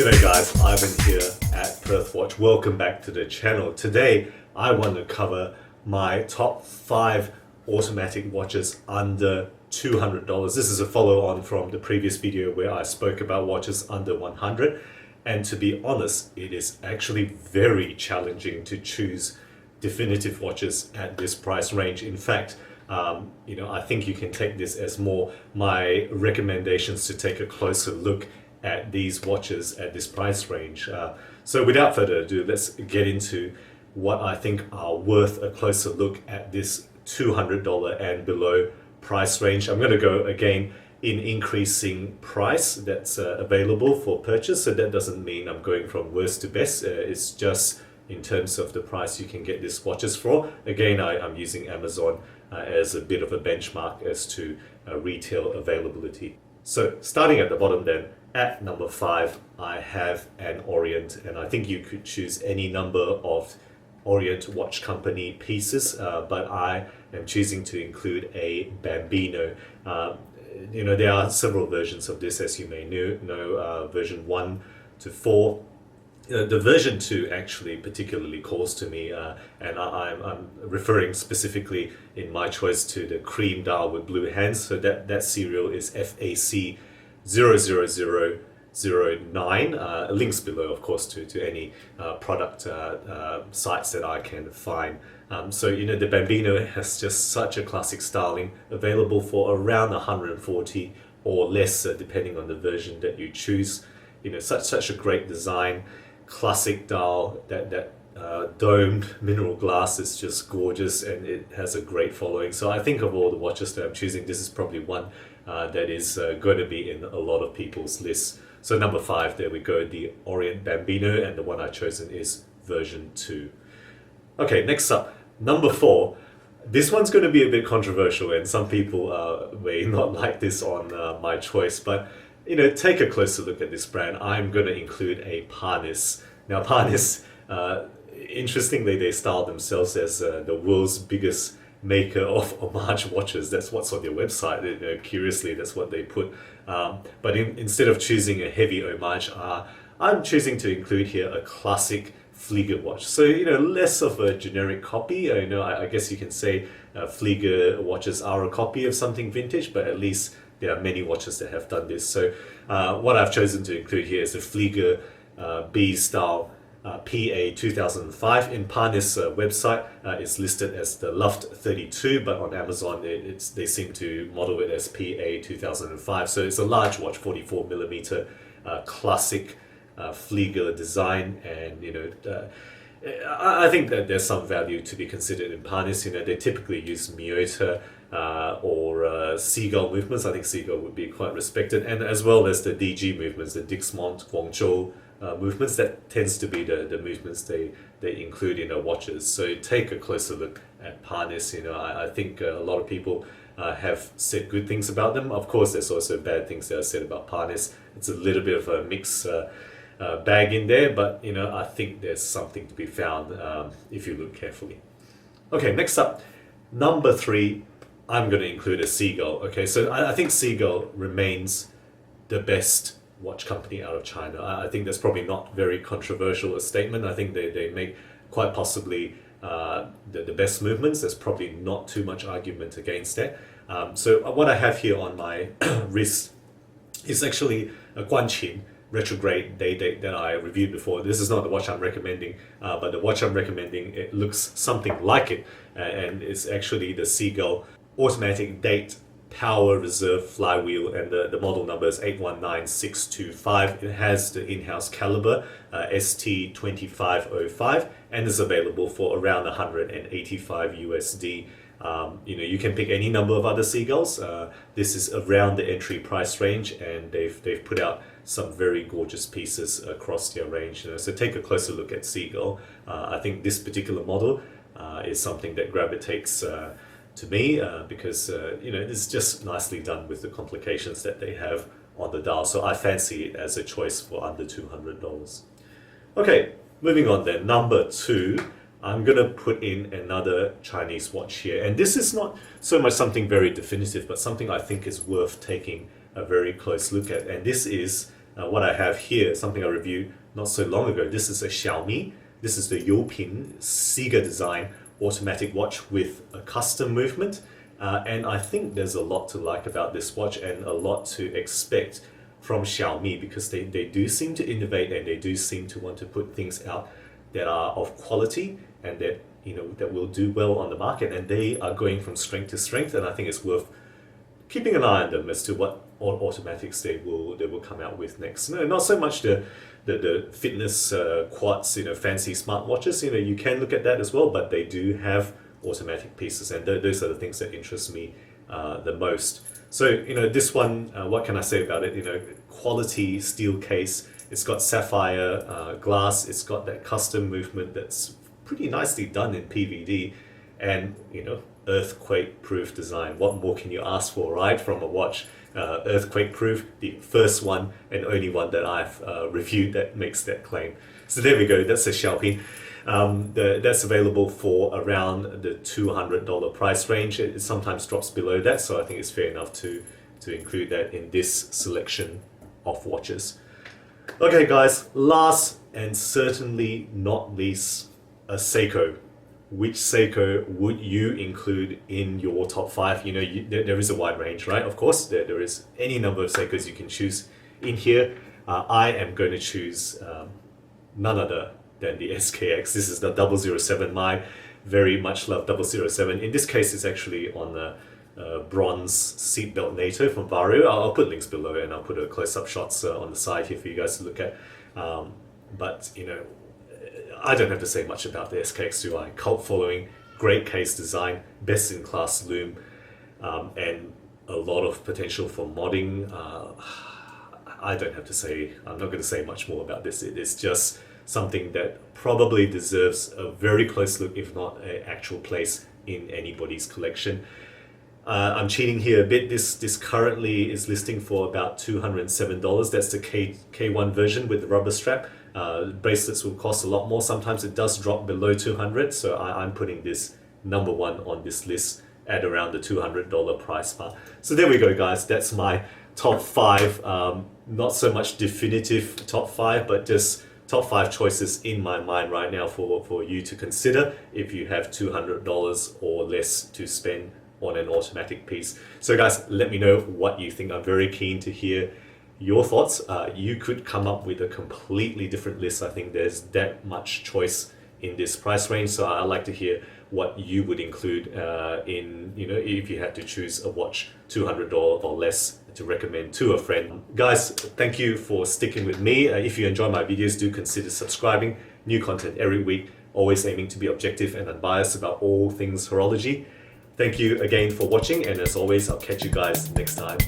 G'day guys, Ivan here at Perth WAtch. Welcome back to the channel. Today I want to cover my top 5 automatic watches under $200. This is a follow on from the previous video where I spoke about watches under 100, and to be honest, it is actually very challenging to choose definitive watches at this price range. In fact, I think you can take this as more my recommendations to take a closer look at these watches at this price range. So without further ado, let's get into what I think are worth a closer look at this $200 and below price range. I'm going to go again in increasing price that's available for purchase. So that doesn't mean I'm going from worst to best. It's just in terms of the price you can get these watches for. Again, I'm using Amazon as a bit of a benchmark as to retail availability. So starting at the bottom then, at number 5, I have an Orient, and I think you could choose any number of Orient watch company pieces, but I am choosing to include a Bambino. There are several versions of this, as you may know, version 1 to 4. The version 2 actually particularly calls to me, and I'm referring specifically in my choice to the cream dial with blue hands. So that serial is FAC 00009. Links below, of course, to any product sites that I can find. The Bambino has just such a classic styling, available for around 140 or less, depending on the version that you choose. Such a great design, classic dial. That domed mineral glass is just gorgeous, and it has a great following. So I think of all the watches that I'm choosing, this is probably one that is going to be in a lot of people's lists. So number 5, there we go, the Orient Bambino, and the one I've chosen is version 2. Okay, next up, number 4. This one's going to be a bit controversial, and some people may not like this on my choice, but take a closer look at this brand. I'm going to include a Parnis. Now Parnis, interestingly, they style themselves as the world's biggest maker of homage watches. That's what's on their website. Curiously, that's what they put. But instead of choosing a heavy homage, I'm choosing to include here a classic Flieger watch. So less of a generic copy. I guess you can say Flieger watches are a copy of something vintage, but at least there are many watches that have done this. So what I've chosen to include here is the Flieger B style PA 2005. In Parnis website, it's listed as the LUFT 32, but on Amazon they seem to model it as PA 2005. So it's a large watch, 44mm, classic Flieger design, and I think that there's some value to be considered in Parnis. They typically use Miyota or Seagull movements. I think Seagull would be quite respected, and as well as the DG movements, the Dixmont, Guangzhou movements. That tends to be the movements they include in their watches. So take a closer look at Parnis. I think a lot of people have said good things about them. Of course, there's also bad things that are said about Parnis. It's a little bit of a mix bag in there, but I think there's something to be found if you look carefully. Okay, next up, number 3, I'm going to include a Seagull. Okay, so I think Seagull remains the best watch company out of China. I think that's probably not very controversial a statement. I think they make quite possibly the best movements. There's probably not too much argument against that. So what I have here on my wrist is actually a Guanqin retrograde day date that I reviewed before. This is not the watch I'm recommending, but the watch I'm recommending, it looks something like it, and it's actually the Seagull automatic date power reserve flywheel, and the model number is 819625. It has the in-house caliber ST2505, and is available for around 185 USD. You can pick any number of other Seagulls. This is around the entry price range, and they've put out some very gorgeous pieces across their range. So take a closer look at Seagull. I think this particular model is something that gravitates to me because it's just nicely done with the complications that they have on the dial. So I fancy it as a choice for under $200. Okay, moving on then. Number 2, I'm going to put in another Chinese watch here. And this is not so much something very definitive, but something I think is worth taking a very close look at. And this is what I have here, something I reviewed not so long ago. This is a Xiaomi. This is the Yopin Seagull design automatic watch with a custom movement. And I think there's a lot to like about this watch and a lot to expect from Xiaomi, because they do seem to innovate and they do seem to want to put things out that are of quality and that that will do well on the market, and they are going from strength to strength, and I think it's worth keeping an eye on them as to what automatics they will come out with next. No, not so much the fitness quartz, fancy smartwatches. You can look at that as well, but they do have automatic pieces, and those are the things that interest me the most. So this one, what can I say about it? Quality steel case. It's got sapphire glass. It's got that custom movement that's pretty nicely done in PVD, and earthquake proof design. What more can you ask for, right, from a watch? Earthquake proof, the first one and only one that I've reviewed that makes that claim. So there we go, that's a Xiaomi. That's available for around the $200 price range. It sometimes drops below that, so I think it's fair enough to include that in this selection of watches. Okay guys, last and certainly not least, a Seiko. Which Seiko would you include in your top 5? There is a wide range, right? Of course, there is any number of Seikos you can choose in here. I am going to choose none other than the SKX. This is the 007, my very much loved 007. In this case, it's actually on the bronze seatbelt NATO from VARIO. I'll put links below, and I'll put a close-up shots on the side here for you guys to look at. But I don't have to say much about the SKX, do I? Cult following, great case design, best-in-class loom, and a lot of potential for modding. I don't have to say, I'm not going to say much more about this. It is just something that probably deserves a very close look, if not an actual place in anybody's collection. I'm cheating here a bit. This currently is listing for about $207. That's the K1 version with the rubber strap. Bracelets will cost a lot more. Sometimes it does drop below 200, so I'm putting this number 1 on this list at around the $200 price mark. So there we go guys, that's my top 5, not so much definitive top 5, but just top 5 choices in my mind right now for you to consider if you have $200 or less to spend on an automatic piece. So guys, let me know what you think. I'm very keen to hear your thoughts. You could come up with a completely different list. I think there's that much choice in this price range, so I'd like to hear what you would include in, if you had to choose a watch $200 or less to recommend to a friend. Guys, thank you for sticking with me. If you enjoy my videos, do consider subscribing. New content every week, always aiming to be objective and unbiased about all things horology. Thank you again for watching, and as always, I'll catch you guys next time.